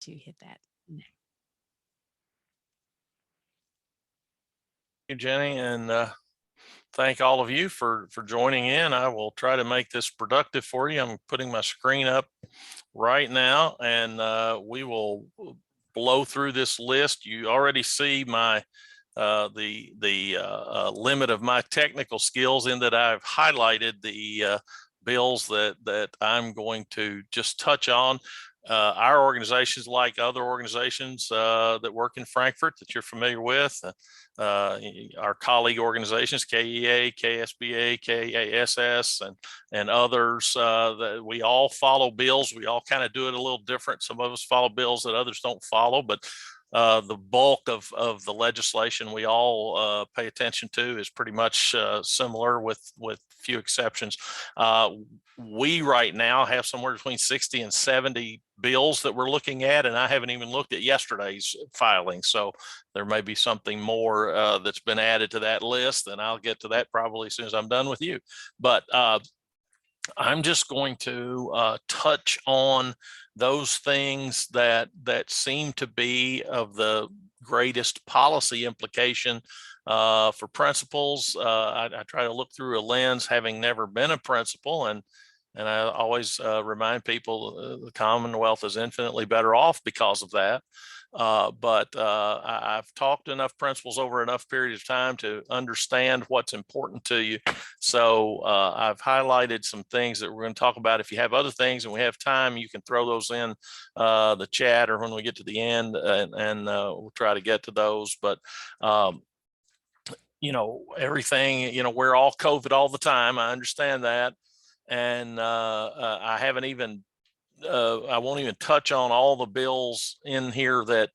to hit that now. Thank you, Jenny, and thank all of you for joining in. I will try to make this productive for you. I'm putting my screen up right now, and we will blow through this list. You already see my the limit of my technical skills in that I've highlighted the bills that I'm going to just touch on. Our organizations, like other organizations that work in Frankfurt that you're familiar with, our colleague organizations, KEA, KSBA, KASS, and others, that we all follow bills. We all kind of do it a little different. Some of us follow bills that others don't follow, but the bulk of the legislation we all pay attention to is pretty much similar with few exceptions. We right now have somewhere between 60 and 70 bills that we're looking at, and I haven't even looked at yesterday's filing. So there may be something more that's been added to that list, and I'll get to that probably as soon as I'm done with you. But I'm just going to touch on those things that seem to be of the greatest policy implication for principals. I try to look through a lens, having never been a principal, and I always remind people the Commonwealth is infinitely better off because of that. But I've talked to enough principals over enough period of time to understand what's important to you. So I've highlighted some things that we're going to talk about. If you have other things and we have time, you can throw those in the chat or when we get to the end, and we'll try to get to those. But you know, everything, you know, we're all COVID all the time. I understand that. And I haven't even I won't even touch on all the bills in here that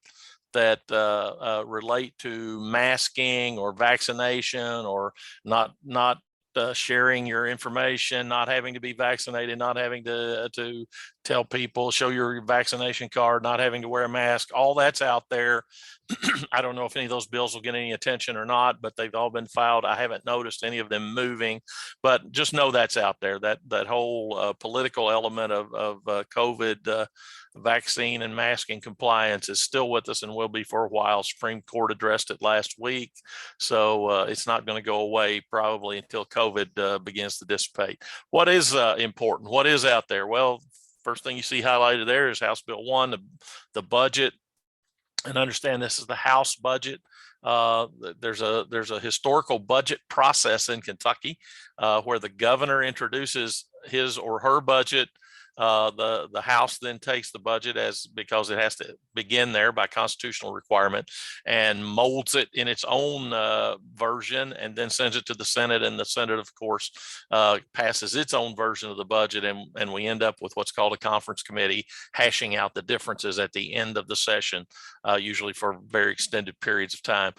relate to masking or vaccination or not sharing your information, not having to be vaccinated, not having to tell people, show your vaccination card, not having to wear a mask. All that's out there. I don't know if any of those bills will get any attention or not, but they've all been filed. I haven't noticed any of them moving, but just know that's out there. That whole political element of COVID vaccine and masking compliance is still with us and will be for a while. Supreme Court addressed it last week, so it's not going to go away probably until COVID begins to dissipate. What is important? What is out there? Well, first thing you see highlighted there is House Bill 1, the budget. And understand this is the House budget. There's a historical budget process in Kentucky where the governor introduces his or her budget. The House then takes the budget because it has to begin there by constitutional requirement and molds it in its own version and then sends it to the Senate, and the Senate, of course, passes its own version of the budget, and we end up with what's called a conference committee hashing out the differences at the end of the session, usually for very extended periods of time.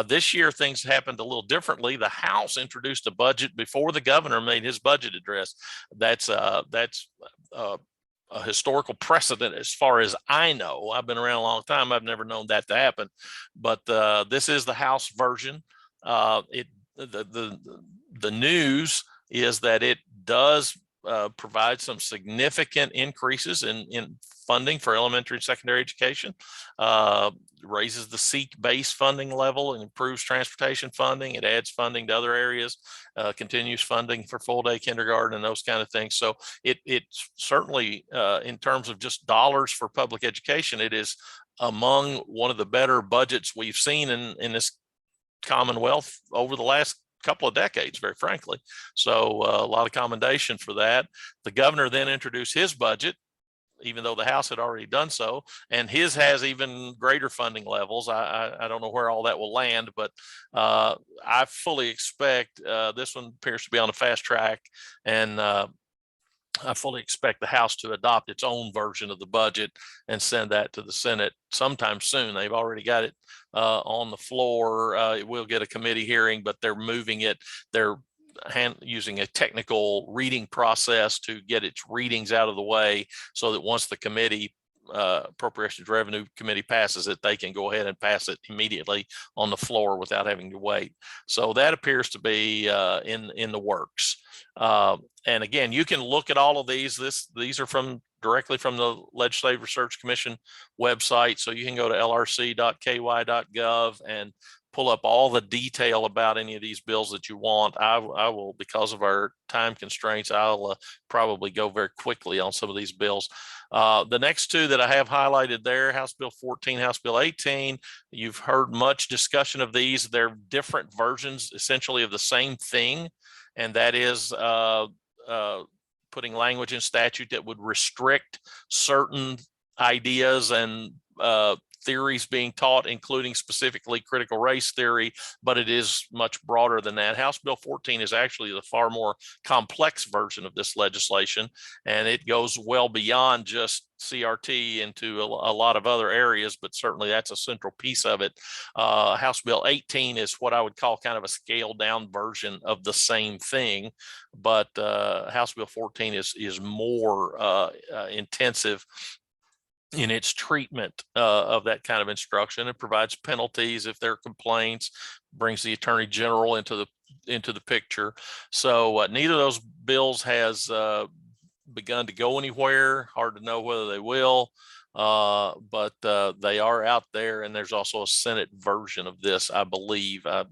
This year things happened a little differently. The House introduced a budget before the governor made his budget address. That's a historical precedent as far as I know. I've been around a long time. I've never known that to happen, but this is the House version. The news is that it does provide some significant increases in funding for elementary and secondary education, raises the SEEK base funding level and improves transportation funding. It adds funding to other areas, continues funding for full day kindergarten and those kind of things. So it's certainly in terms of just dollars for public education, it is among one of the better budgets we've seen in this Commonwealth over the last couple of decades, very frankly. So a lot of commendation for that. The governor then introduced his budget, even though the House had already done so, and his has even greater funding levels. I don't know where all that will land, but I fully expect this one appears to be on a fast track, and I fully expect the House to adopt its own version of the budget and send that to the Senate sometime soon. They've already got it on the floor. It will get a committee hearing, but they're moving it. They're using a technical reading process to get its readings out of the way so that once the committee Appropriations Revenue Committee passes it, they can go ahead and pass it immediately on the floor without having to wait. So that appears to be in the works. And again, you can look at all of these. These are from directly from the Legislative Research Commission website. So you can go to lrc.ky.gov and pull up all the detail about any of these bills that you want. I will, because of our time constraints, I'll probably go very quickly on some of these bills. The next two that I have highlighted there, House Bill 14, House Bill 18, you've heard much discussion of these. They're different versions essentially of the same thing, and that is putting language in statute that would restrict certain ideas and theories being taught, including specifically critical race theory, but it is much broader than that. House Bill 14 is actually the far more complex version of this legislation, and it goes well beyond just CRT into a lot of other areas, but certainly that's a central piece of it. House Bill 18 is what I would call kind of a scaled down version of the same thing, but House Bill 14 is more intensive in its treatment of that kind of instruction. It provides penalties if there are complaints, brings the Attorney General into the picture. So neither of those bills has begun to go anywhere. Hard to know whether they will, but they are out there, and there's also a Senate version of this, I believe. I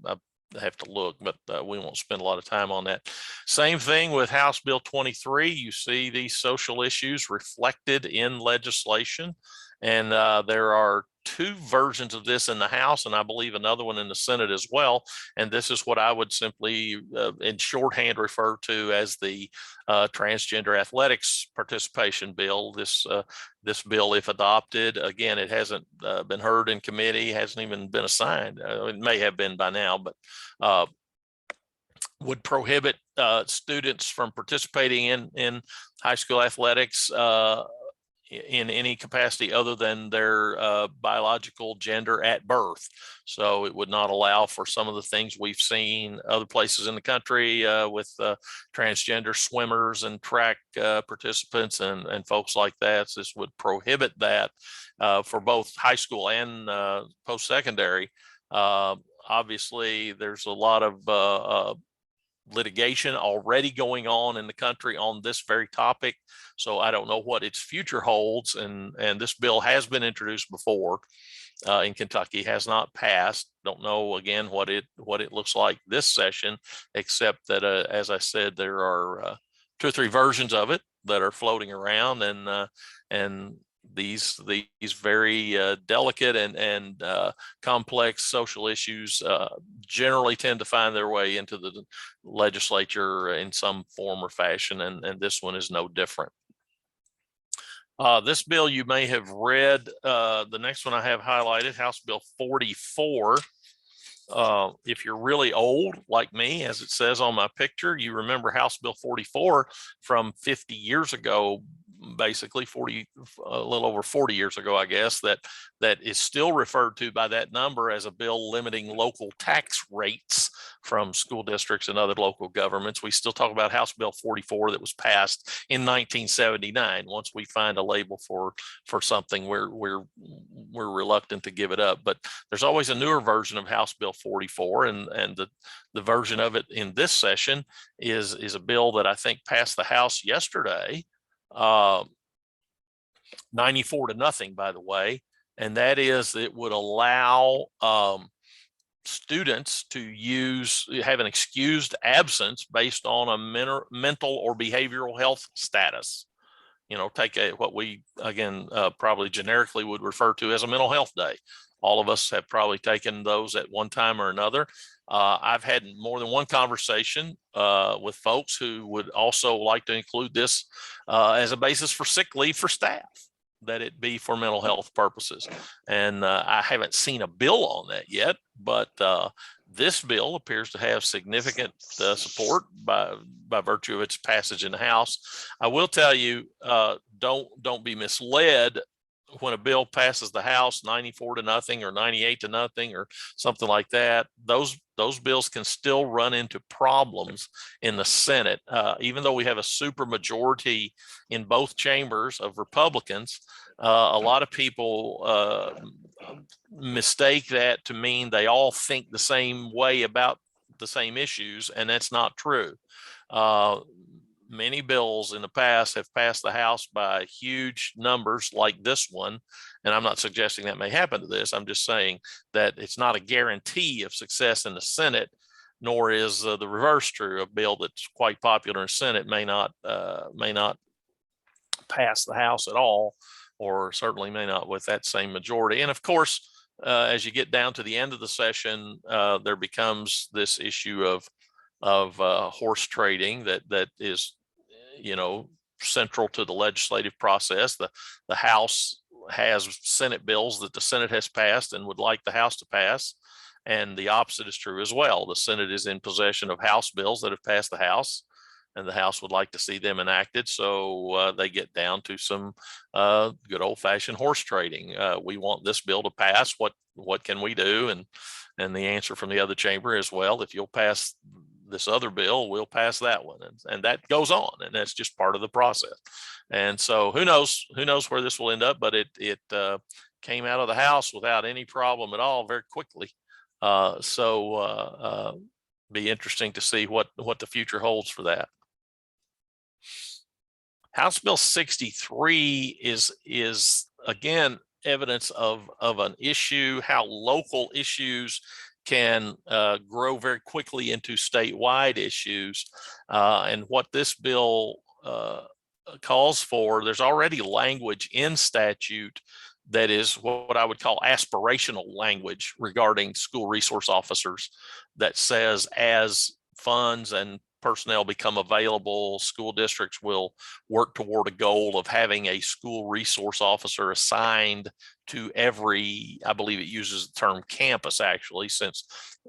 have to look, but we won't spend a lot of time on that. Same thing with House Bill 23. You see these social issues reflected in legislation, and there are two versions of this in the House, and I believe another one in the Senate as well. And this is what I would simply, in shorthand, refer to as the transgender athletics participation bill. This bill, if adopted, again, it hasn't been heard in committee, hasn't even been assigned. It may have been by now, but would prohibit students from participating in high school athletics in any capacity other than their biological gender at birth. So it would not allow for some of the things we've seen other places in the country with transgender swimmers and track participants and folks like that. So this would prohibit that for both high school and post-secondary. Obviously, there's a lot of litigation already going on in the country on this very topic. So I don't know what its future holds. And this bill has been introduced before in Kentucky, has not passed. Don't know again what it looks like this session, except that as I said, there are 2 or 3 versions of it that are floating around, and these very delicate and complex social issues generally tend to find their way into the legislature in some form or fashion, and this one is no different. This bill you may have read. The next one I have highlighted, House Bill 44. If you're really old like me, as it says on my picture, you remember House Bill 44 from 50 years ago, basically a little over 40 years ago, I guess, that is still referred to by that number as a bill limiting local tax rates from school districts and other local governments. We still talk about House Bill 44 that was passed in 1979. Once we find a label for something, we're reluctant to give it up. But there's always a newer version of House Bill 44, and the version of it in this session is a bill that I think passed the House yesterday. 94-0, by the way, and that is it would allow students to have an excused absence based on a mental or behavioral health status. Take what we again probably generically would refer to as a mental health day. All of us have probably taken those at one time or another. I've had more than one conversation with folks who would also like to include this as a basis for sick leave for staff, that it be for mental health purposes. And I haven't seen a bill on that yet, but this bill appears to have significant support by virtue of its passage in the House. I will tell you, don't be misled. When a bill passes the House 94-0 or 98-0 or something like that, those bills can still run into problems in the Senate. Even though we have a super majority in both chambers of Republicans, a lot of people mistake that to mean they all think the same way about the same issues, and that's not true. many bills in the past have passed the House by huge numbers like this one. And I'm not suggesting that may happen to this. I'm just saying that it's not a guarantee of success in the Senate, nor is the reverse true. A bill that's quite popular in the Senate may not pass the House at all, or certainly may not with that same majority. And of course, as you get down to the end of the session, there becomes this issue of horse trading that is, central to the legislative process. The House has Senate bills that the Senate has passed and would like the House to pass. And the opposite is true as well. The Senate is in possession of House bills that have passed the House, and the House would like to see them enacted. So they get down to some good old fashioned horse trading. We want this bill to pass. What can we do? And the answer from the other chamber is, well, if you'll pass this other bill, we'll pass that one. And that goes on. And that's just part of the process. And so who knows where this will end up, but it came out of the House without any problem at all very quickly. Be interesting to see what the future holds for that. House Bill 63 is again evidence of an issue, how local issues can grow very quickly into statewide issues. And what this bill calls for, there's already language in statute that is what I would call aspirational language regarding school resource officers, that says as funds and personnel become available, school districts will work toward a goal of having a school resource officer assigned to every, I believe it uses the term campus actually, since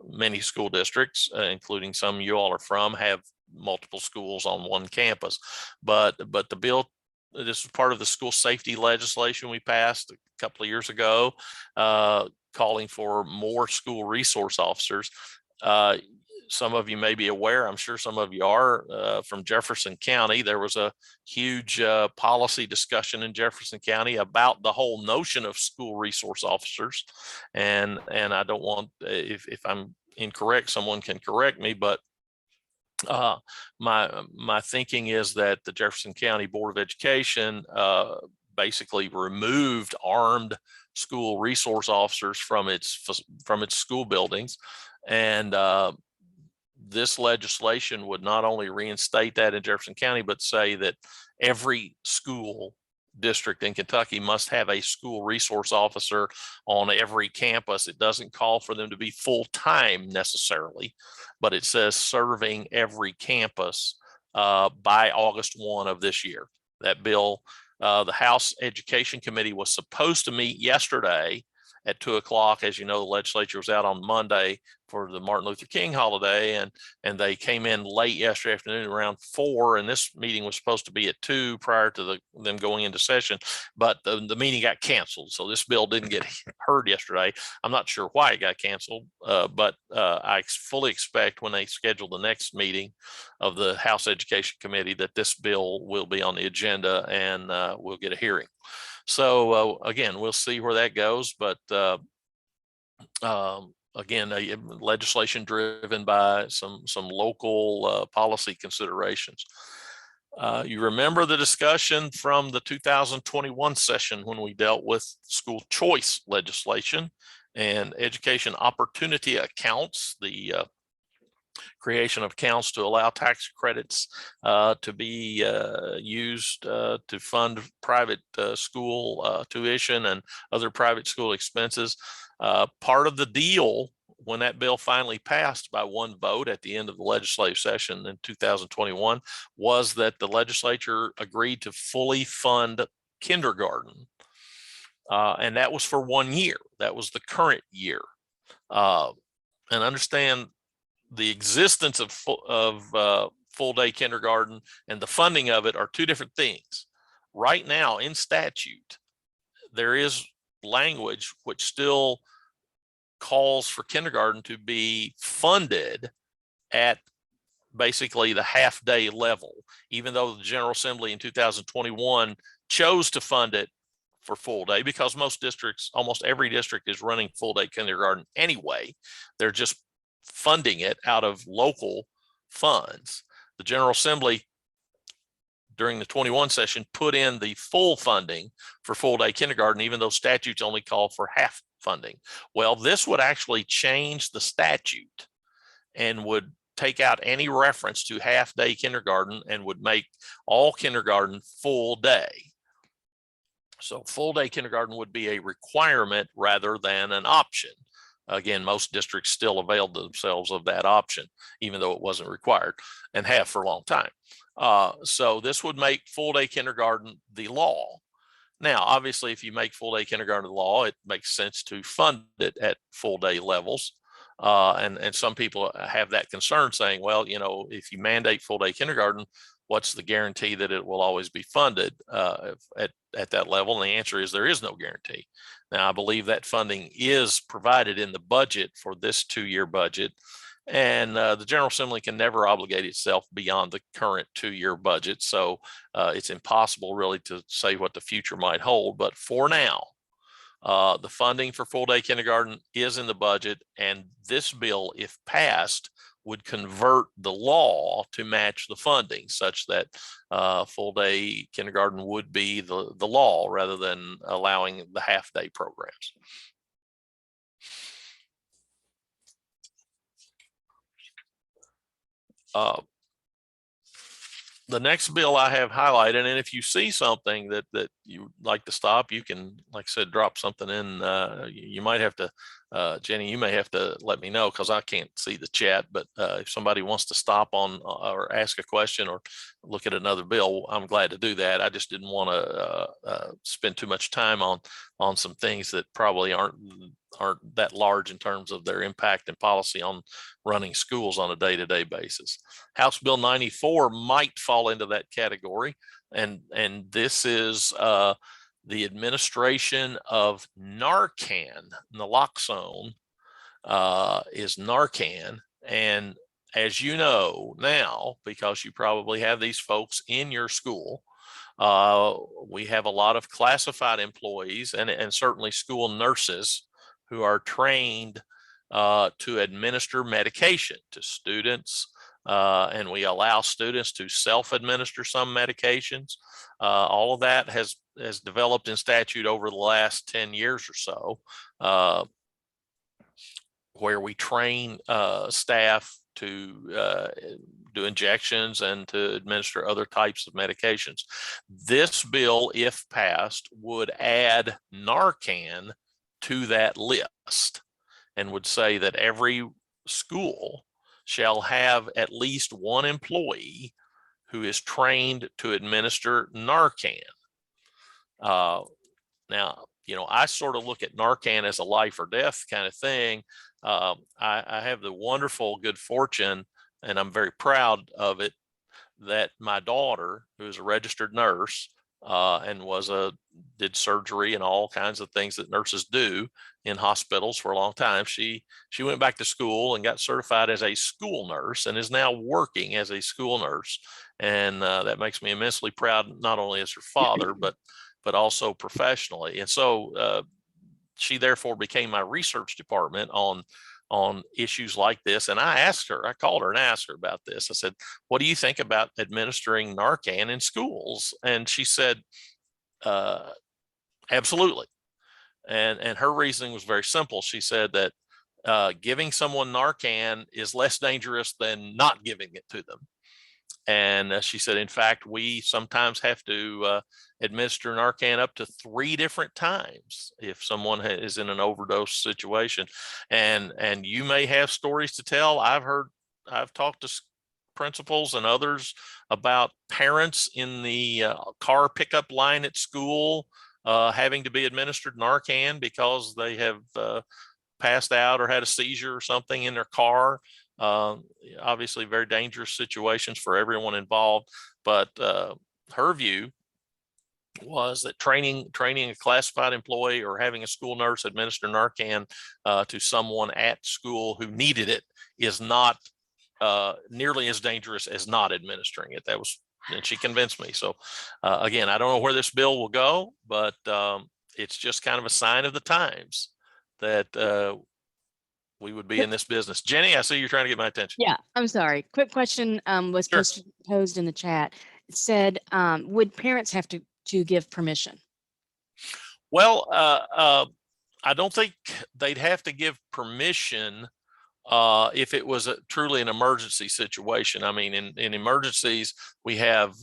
many school districts, including some you all are from, have multiple schools on one campus. But the bill, this is part of the school safety legislation we passed a couple of years ago, calling for more school resource officers. Some of you may be aware, I'm sure some of you are, from Jefferson County. There was a huge policy discussion in Jefferson County about the whole notion of school resource officers. And I don't want, if I'm incorrect, someone can correct me, but my thinking is that the Jefferson County Board of Education basically removed armed school resource officers from its school buildings. And this legislation would not only reinstate that in Jefferson County, but say that every school district in Kentucky must have a school resource officer on every campus. It doesn't call for them to be full-time necessarily, but it says serving every campus by August 1 of this year. That bill, the House Education Committee was supposed to meet yesterday at 2 o'clock. As you know, the legislature was out on Monday for the Martin Luther King holiday, and they came in late yesterday afternoon around 4, and this meeting was supposed to be at 2 prior to them going into session, but the meeting got canceled. So this bill didn't get heard yesterday. I'm not sure why it got canceled, but I fully expect when they schedule the next meeting of the House Education Committee that this bill will be on the agenda and we'll get a hearing. So again, we'll see where that goes, but again, legislation driven by some local policy considerations. You remember the discussion from the 2021 session when we dealt with school choice legislation and education opportunity accounts, the creation of accounts to allow tax credits to be used to fund private school tuition and other private school expenses. Part of the deal when that bill finally passed by one vote at the end of the legislative session in 2021 was that the legislature agreed to fully fund kindergarten. And that was for 1 year. That was the current year. And understand the existence of full day kindergarten and the funding of it are two different things. Right now in statute, there is language which still calls for kindergarten to be funded at basically the half day level, even though the General Assembly in 2021 chose to fund it for full day, because most districts, almost every district is running full day kindergarten anyway. They're just funding it out of local funds. The General Assembly during the 21 session, put in the full funding for full day kindergarten, even though statutes only call for half funding. Well, this would actually change the statute and would take out any reference to half day kindergarten and would make all kindergarten full day. So full day kindergarten would be a requirement rather than an option. Again, most districts still availed themselves of that option, even though it wasn't required, and have for a long time. So this would make full day kindergarten the law. Now, obviously, if you make full day kindergarten the law, it makes sense to fund it at full day levels. And some people have that concern saying, well, you know, if you mandate full day kindergarten, what's the guarantee that it will always be funded at that level? And the answer is there is no guarantee. Now, I believe that funding is provided in the budget for this 2-year budget. And the General Assembly can never obligate itself beyond the current 2-year budget. So it's impossible really to say what the future might hold. But for now, the funding for full day kindergarten is in the budget. And this bill, if passed, would convert the law to match the funding such that full day kindergarten would be the law rather than allowing the half day programs. The next bill I have highlighted, and if you see something that you like to stop, you can, like I said, drop something in. You might have to, Jenny, you may have to let me know because I can't see the chat, but if somebody wants to stop on or ask a question or look at another bill, I'm glad to do that. I just didn't want to spend too much time on some things that probably aren't that large in terms of their impact and policy on running schools on a day-to-day basis. House Bill 94 might fall into that category. And this is the administration of Narcan. Naloxone is Narcan. And as you know now, because you probably have these folks in your school, we have a lot of classified employees and certainly school nurses who are trained to administer medication to students. And we allow students to self-administer some medications. All of that has developed in statute over the last 10 years or so, where we train staff to do injections and to administer other types of medications. This bill, if passed, would add Narcan to that list and would say that every school shall have at least one employee who is trained to administer Narcan. Now, you know, I sort of look at Narcan as a life or death kind of thing. I have the wonderful good fortune, and I'm very proud of it, that my daughter, who is a registered nurse and did surgery and all kinds of things that nurses do in hospitals for a long time. She went back to school and got certified as a school nurse and is now working as a school nurse. And that makes me immensely proud, not only as her father, but also professionally. And so she therefore became my research department on issues like this. And I called her and asked her about this. I said, what do you think about administering Narcan in schools? And she said, absolutely. And her reasoning was very simple. She said that giving someone Narcan is less dangerous than not giving it to them. And she said, in fact, we sometimes have to administer Narcan up to 3 different times if someone is in an overdose situation. And you may have stories to tell. I've talked to principals and others about parents in the car pickup line at school having to be administered Narcan because they have passed out or had a seizure or something in their car. Obviously very dangerous situations for everyone involved, but her view was that training a classified employee or having a school nurse administer Narcan to someone at school who needed it is not nearly as dangerous as not administering it. And she convinced me. So again, I don't know where this bill will go, but it's just kind of a sign of the times that we would be in this business. Jenny, I see you're trying to get my attention. Yeah, I'm sorry. Quick question was Sure. posed in the chat. said, would parents have to give permission? Well, I don't think they'd have to give permission if it was truly an emergency situation. I mean, in emergencies, we have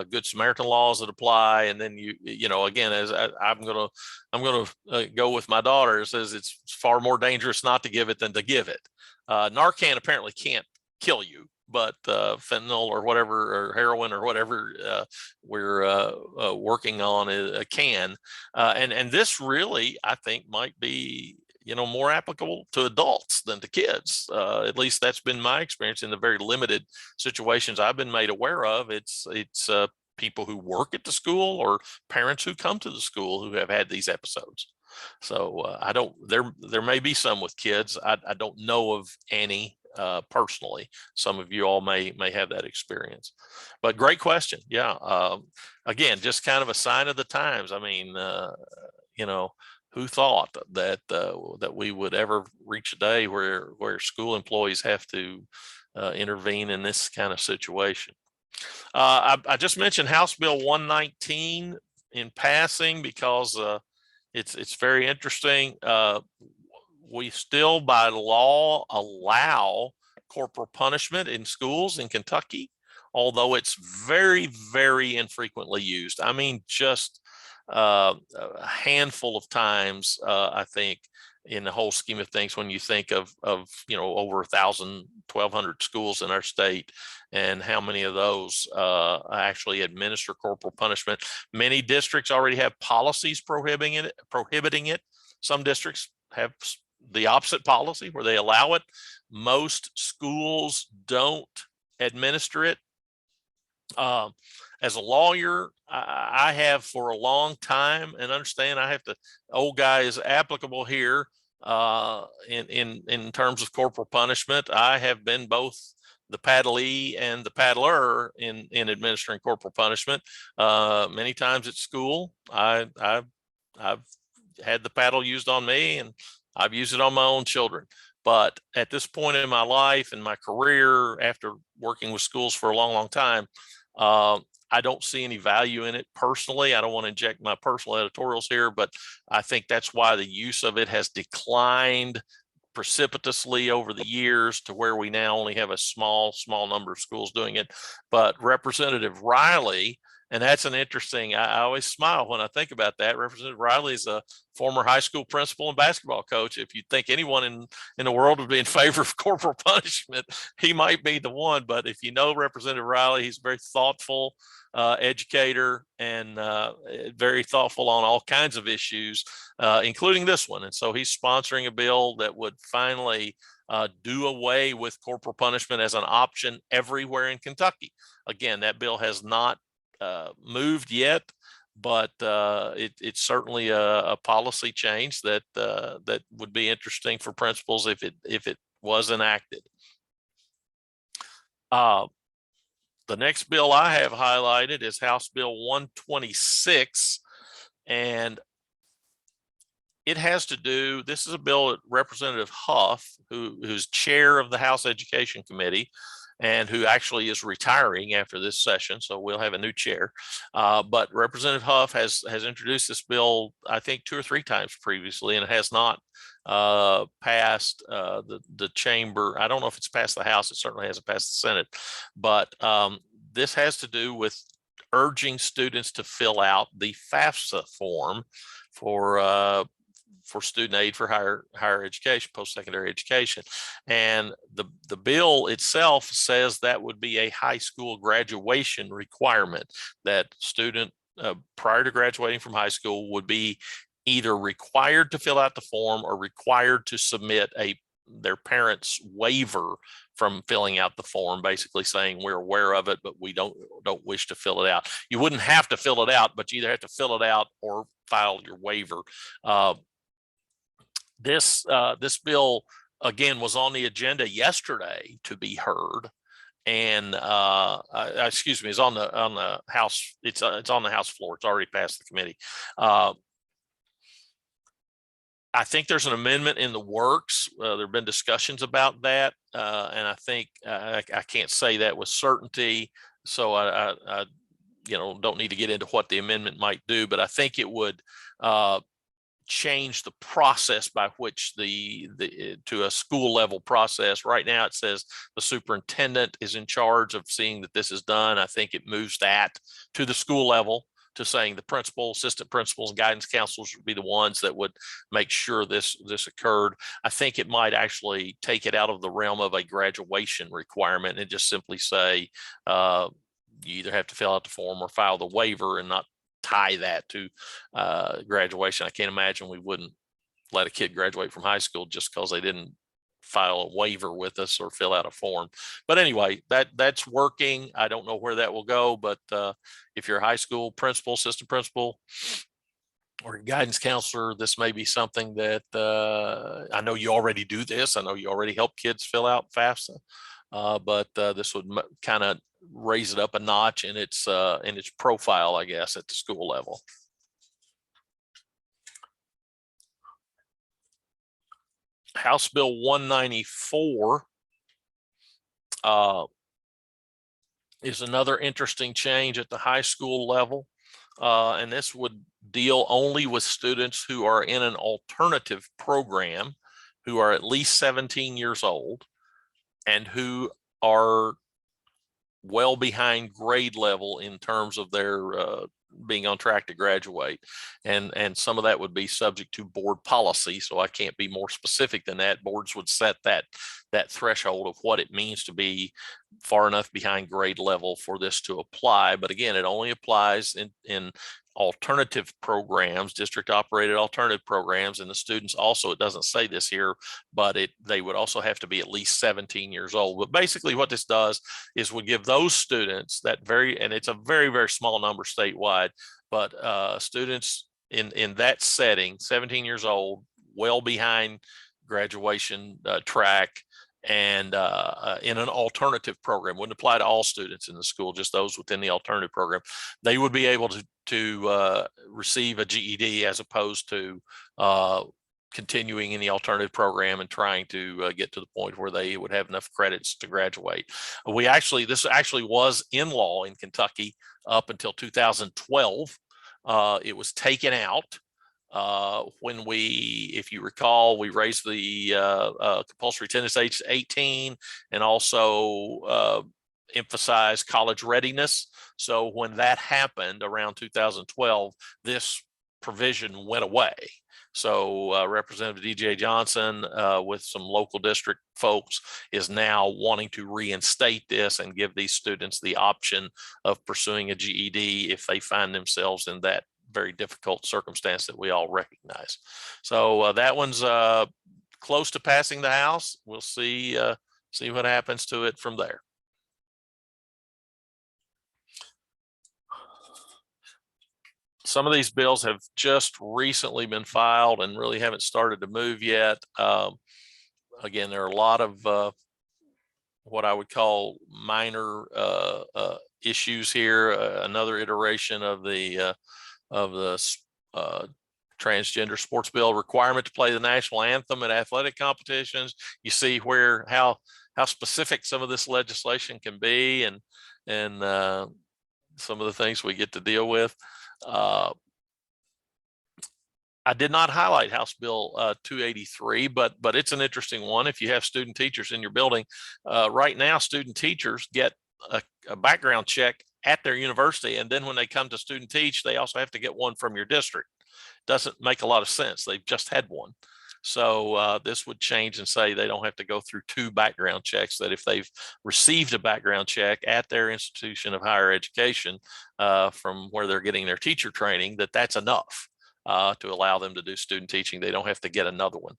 Good Samaritan laws that apply, and then again, as I'm gonna go with my daughter, it says it's far more dangerous not to give it than to give it. Narcan apparently can't kill you, but fentanyl or whatever, or heroin or whatever we're working on can. And this really, I think, might be more applicable to adults than to kids. At least that's been my experience in the very limited situations I've been made aware of. It's people who work at the school or parents who come to the school who have had these episodes. So I don't. There may be some with kids. I don't know of any personally. Some of you all may have that experience. But great question. Yeah. Again, just kind of a sign of the times. I mean, who thought that that we would ever reach a day where school employees have to intervene in this kind of situation? I just mentioned House Bill 119 in passing because it's very interesting. We still, by law, allow corporal punishment in schools in Kentucky, although it's very, very infrequently used. I mean, just a handful of times, I think, in the whole scheme of things, when you think of over 1,000, 1,200 schools in our state, and how many of those actually administer corporal punishment. Many districts already have policies prohibiting it. Some districts have the opposite policy where they allow it. Most schools don't administer it. As a lawyer, I have for a long time, and understand I have to, old guy is applicable here in terms of corporal punishment. I have been both the paddlee and the paddler in administering corporal punishment. Many times at school, I've had the paddle used on me, and I've used it on my own children. But at this point in my life and my career, after working with schools for a long, long time, I don't see any value in it personally. I don't want to inject my personal editorials here, but I think that's why the use of it has declined precipitously over the years to where we now only have a small number of schools doing it. But Representative Riley, and that's an interesting, I always smile when I think about that. Representative Riley is a former high school principal and basketball coach. If you think anyone in the world would be in favor of corporal punishment, he might be the one. But if you know Representative Riley, he's a very thoughtful educator and very thoughtful on all kinds of issues, including this one. And so he's sponsoring a bill that would finally do away with corporal punishment as an option everywhere in Kentucky. Again, that bill has not moved yet, but it's certainly a policy change that would be interesting for principals if it was enacted. The next bill I have highlighted is House Bill 126, and it has to do, this is a bill that Representative Huff, who's chair of the House Education Committee, and who actually is retiring after this session, so we'll have a new chair. But Representative Huff has introduced this bill, I think, 2 or 3 times previously, and it has not passed the chamber. I don't know if it's passed the House. It certainly hasn't passed the Senate. But this has to do with urging students to fill out the FAFSA form for student aid for higher education, post-secondary education. And the bill itself says that would be a high school graduation requirement, that student prior to graduating from high school would be either required to fill out the form or required to submit their parents' waiver from filling out the form, basically saying we're aware of it, but we don't wish to fill it out. You wouldn't have to fill it out, but you either have to fill it out or file your waiver. This bill, again, was on the agenda yesterday to be heard, and excuse me, is on the House. It's on the House floor. It's already passed the committee. I think there's an amendment in the works. There have been discussions about that, and I think I can't say that with certainty. So I don't need to get into what the amendment might do, but I think it would change the process by which to a school level process. Right now it says the superintendent is in charge of seeing that this is done. I think it moves that to the school level, to saying the principal, assistant principals, and guidance counselors would be the ones that would make sure this occurred. I think it might actually take it out of the realm of a graduation requirement and just simply say you either have to fill out the form or file the waiver, and not tie that to graduation. I can't imagine we wouldn't let a kid graduate from high school just because they didn't file a waiver with us or fill out a form. But anyway, that's working. I don't know where that will go, but if you're a high school principal, assistant principal, or guidance counselor, this may be something that I know you already do this. I know you already help kids fill out FAFSA, but this would kind of raise it up a notch in its profile, I guess, at the school level. House Bill 194 is another interesting change at the high school level. And this would deal only with students who are in an alternative program, who are at least 17 years old, and who are well behind grade level in terms of their being on track to graduate. And some of that would be subject to board policy. So I can't be more specific than that. Boards would set that threshold of what it means to be far enough behind grade level for this to apply. But again, it only applies in alternative programs, district operated alternative programs. And the students also, it doesn't say this here, but they would also have to be at least 17 years old. But basically what this does is would give those students and it's a very, very small number statewide, but students in that setting, 17 years old, well behind graduation track, and in an alternative program, wouldn't apply to all students in the school, just those within the alternative program, they would be able to receive a GED as opposed to continuing in the alternative program and trying to get to the point where they would have enough credits to graduate. This actually was in law in Kentucky up until 2012. It was taken out when if you recall, we raised the compulsory attendance age to 18, and also emphasized college readiness. So when that happened around 2012, this provision went away. So Representative DJ Johnson with some local district folks is now wanting to reinstate this and give these students the option of pursuing a GED if they find themselves in that very difficult circumstance that we all recognize. So that one's close to passing the House. We'll see what happens to it from there. Some of these bills have just recently been filed and really haven't started to move yet. Again, there are a lot of what I would call minor issues here. Another iteration of the transgender sports bill, requirement to play the national anthem at athletic competitions. You see how specific some of this legislation can be, and some of the things we get to deal with. I did not highlight House Bill 283, but it's an interesting one. If you have student teachers in your building, right now, student teachers get a background check at their university, and then when they come to student teach, they also have to get one from your district. Doesn't make a lot of sense. They've just had one. So this would change and say they don't have to go through 2 background checks, that if they've received a background check at their institution of higher education from where they're getting their teacher training, that's enough to allow them to do student teaching. They don't have to get another one.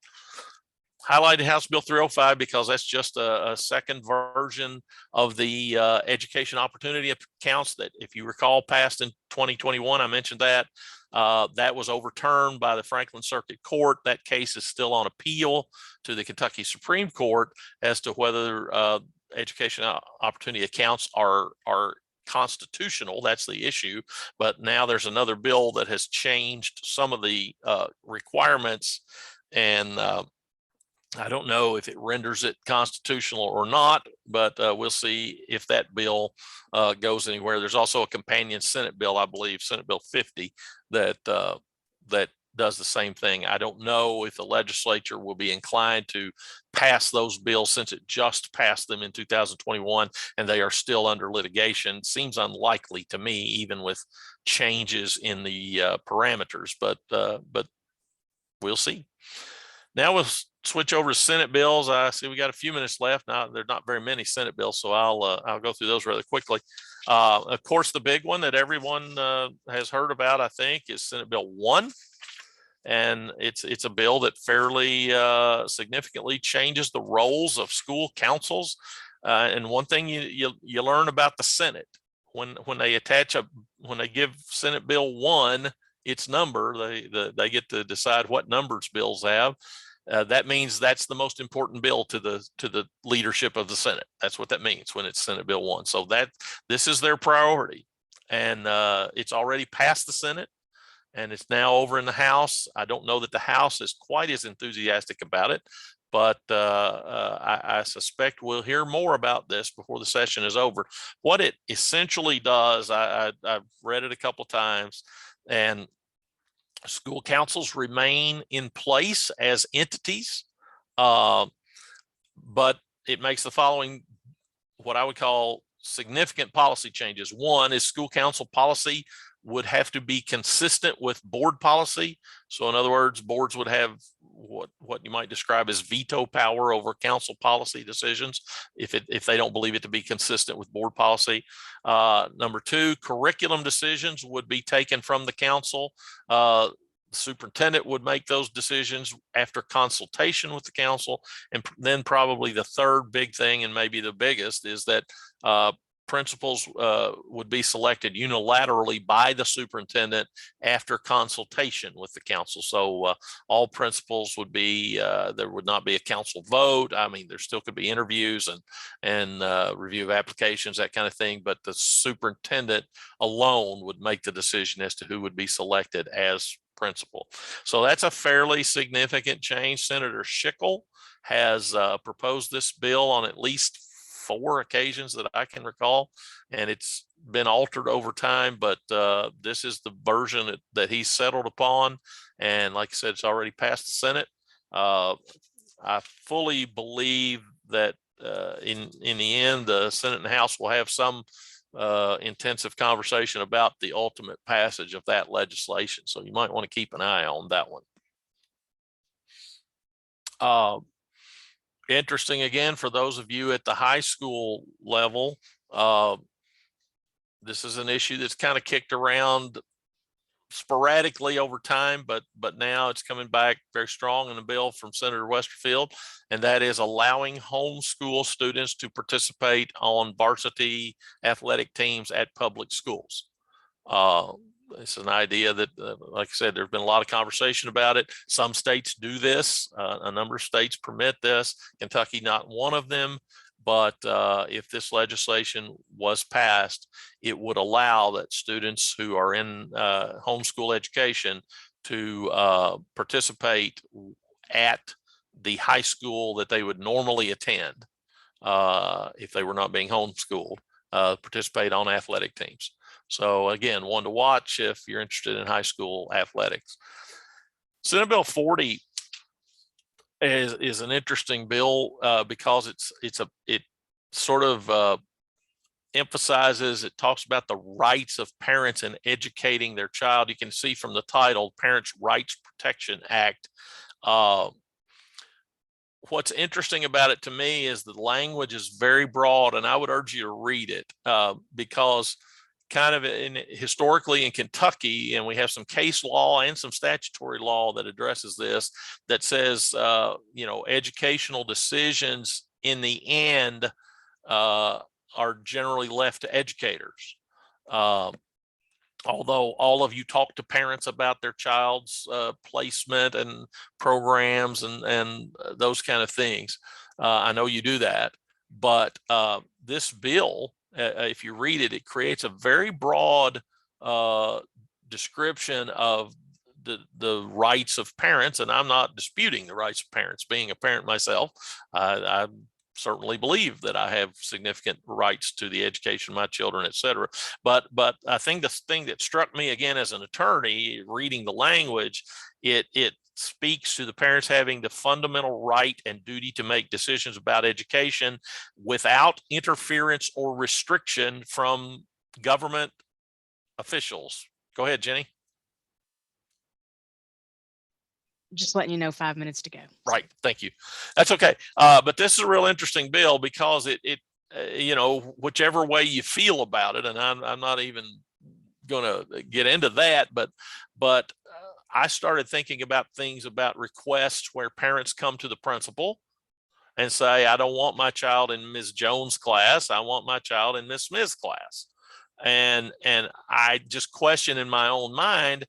Highlighted House Bill 305 because that's just a second version of the education opportunity accounts that, if you recall, passed in 2021. I mentioned that. That was overturned by the Franklin Circuit Court. That case is still on appeal to the Kentucky Supreme Court as to whether education opportunity accounts are constitutional. That's the issue. But now there's another bill that has changed some of the requirements, and I don't know if it renders it constitutional or not, but we'll see if that bill goes anywhere. There's also a companion Senate bill, I believe, Senate Bill 50, that that does the same thing. I don't know if the legislature will be inclined to pass those bills, since it just passed them in 2021 and they are still under litigation. Seems unlikely to me, even with changes in the parameters, but we'll see. Now we'll switch over to Senate bills. I see we got a few minutes left. Now there's not very many Senate bills, so I'll go through those rather quickly. Of course, the big one that everyone has heard about, I think, is Senate Bill 1. And it's a bill that fairly significantly changes the roles of school councils. And one thing you learn about the Senate, when they give Senate Bill 1 its number, they get to decide what numbers bills have. That means that's the most important bill to the leadership of the Senate. That's what that means when it's Senate Bill 1. So this is their priority, and it's already passed the Senate, and it's now over in the House. I don't know that the House is quite as enthusiastic about it, but I suspect we'll hear more about this before the session is over. What it essentially does, I've read it a couple of times, and school councils remain in place as entities, but it makes the following, what I would call, significant policy changes. One is school council policy would have to be consistent with board policy. So in other words, boards would have what you might describe as veto power over council policy decisions if they don't believe it to be consistent with board policy. Number two, curriculum decisions would be taken from the council. The superintendent would make those decisions after consultation with the council. And then probably the third big thing, and maybe the biggest, is that principals would be selected unilaterally by the superintendent after consultation with the council. So all principals would be, there would not be a council vote. I mean, there still could be interviews and review of applications, that kind of thing, but the superintendent alone would make the decision as to who would be selected as principal. So that's a fairly significant change. Senator Schickel has proposed this bill on at least 4 occasions that I can recall, and it's been altered over time, but this is the version that he settled upon. And like I said, it's already passed the Senate. I fully believe that in the end, the Senate and the House will have some intensive conversation about the ultimate passage of that legislation. So you might want to keep an eye on that one. Interesting, again, for those of you at the high school level, this is an issue that's kind of kicked around sporadically over time, but now it's coming back very strong in a bill from Senator Westerfield, and that is allowing homeschool students to participate on varsity athletic teams at public schools. It's an idea that, like I said, there's been a lot of conversation about it. Some states do this. A number of states permit this. Kentucky, not one of them. But if this legislation was passed, it would allow that students who are in homeschool education to participate at the high school that they would normally attend if they were not being homeschooled, participate on athletic teams. So again, one to watch if you're interested in high school athletics. Senate Bill 40 is an interesting bill because it sort of emphasizes, it talks about the rights of parents in educating their child. You can see from the title, Parents' Rights Protection Act. What's interesting about it to me is the language is very broad, and I would urge you to read it because kind of historically in Kentucky, and we have some case law and some statutory law that addresses this, that says, educational decisions in the end are generally left to educators. Although all of you talk to parents about their child's placement and programs and those kind of things. I know you do that, but this bill, if you read it, it creates a very broad description of the rights of parents, and I'm not disputing the rights of parents. Being a parent myself, I certainly believe that I have significant rights to the education of my children, et cetera. But I think the thing that struck me again as an attorney reading the language, it speaks to the parents having the fundamental right and duty to make decisions about education without interference or restriction from government officials. Go ahead, Jenny. Just letting you know 5 minutes to go. Right. Thank you. That's okay. But this is a real interesting bill because it you know, whichever way you feel about it, and I'm not even going to get into that, but I started thinking about things about requests where parents come to the principal and say, I don't want my child in Ms. Jones' class. I want my child in Ms. Smith's class. And I just question in my own mind,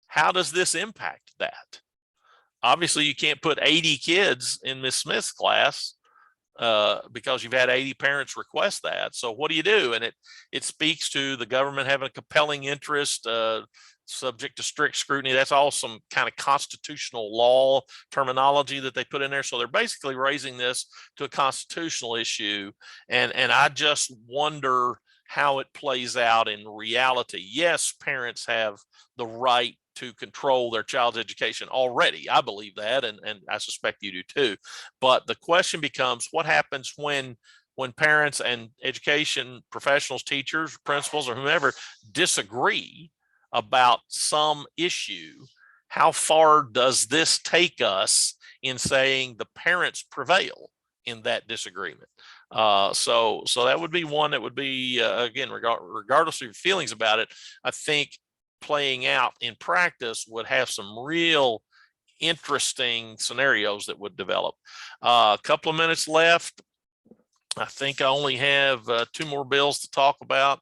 how does this impact that? Obviously, you can't put 80 kids in Miss Smith's class because you've had 80 parents request that. So what do you do? And it speaks to the government having a compelling interest, subject to strict scrutiny. That's all some kind of constitutional law terminology that they put in there. So they're basically raising this to a constitutional issue. And I just wonder how it plays out in reality. Yes, parents have the right to control their child's education already. I believe that, and I suspect you do too. But the question becomes, what happens when parents and education professionals, teachers, principals, or whomever disagree about some issue? How far does this take us in saying the parents prevail in that disagreement? So that would be one that would be, again, regardless of your feelings about it, I think playing out in practice would have some real interesting scenarios that would develop. A couple of minutes left. I think I only have 2 more bills to talk about.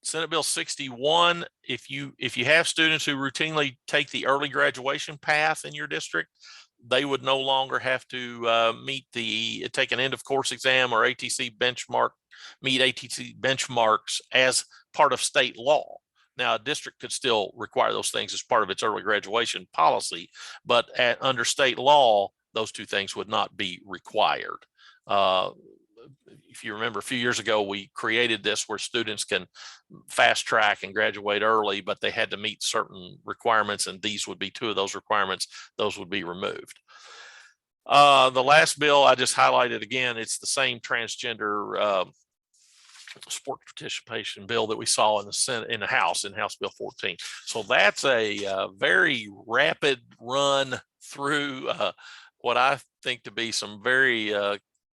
Senate Bill 61, if you have students who routinely take the early graduation path in your district, they would no longer have to take an end of course exam or meet ATC benchmarks as part of state law. Now, a district could still require those things as part of its early graduation policy, but under state law, those 2 things would not be required. If you remember, a few years ago, we created this where students can fast track and graduate early, but they had to meet certain requirements, and these would be 2 of those requirements. Those would be removed. The last bill I just highlighted again, it's the same transgender sport participation bill that we saw in the Senate, in House Bill 14. So that's a very rapid run through what I think to be some very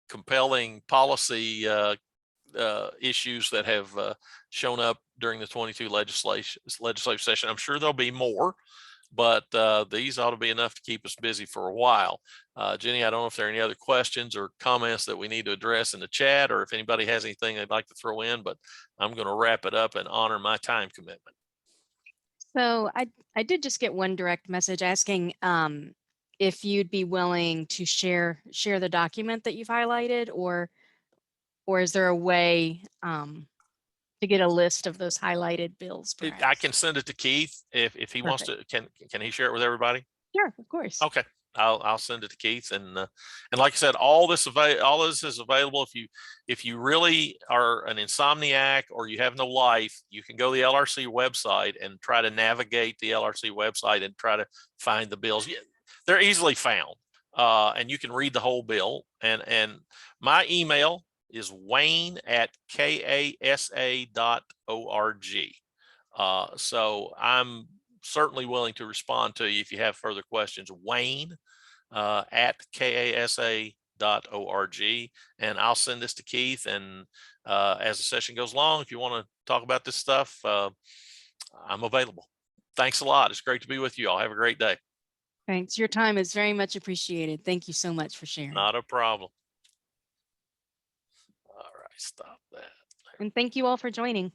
compelling policy issues that have shown up during the 22 legislative session. I'm sure there'll be more, but these ought to be enough to keep us busy for a while. Jenny, I don't know if there are any other questions or comments that we need to address in the chat, or if anybody has anything they'd like to throw in, but I'm going to wrap it up and honor my time commitment. So I did just get one direct message asking if you'd be willing to share the document that you've highlighted, or is there a way to get a list of those highlighted bills? I can send it to Keith if he wants to. Can he share it with everybody? Sure, of course. Okay, I'll send it to Keith, and like I said, all this is available. If you really are an insomniac or you have no life, you can go to the LRC website and try to navigate the LRC website and try to find the bills. They're easily found, and you can read the whole bill. And my email is wayne@kasa.org. So I'm certainly willing to respond to you if you have further questions. Wayne @kasa.org, and I'll send this to Keith. And as the session goes along, if you want to talk about this stuff, I'm available. Thanks a lot. It's great to be with you all. Have a great day. Thanks. Your time is very much appreciated. Thank you so much for sharing. Not a problem. All right, stop that. And thank you all for joining.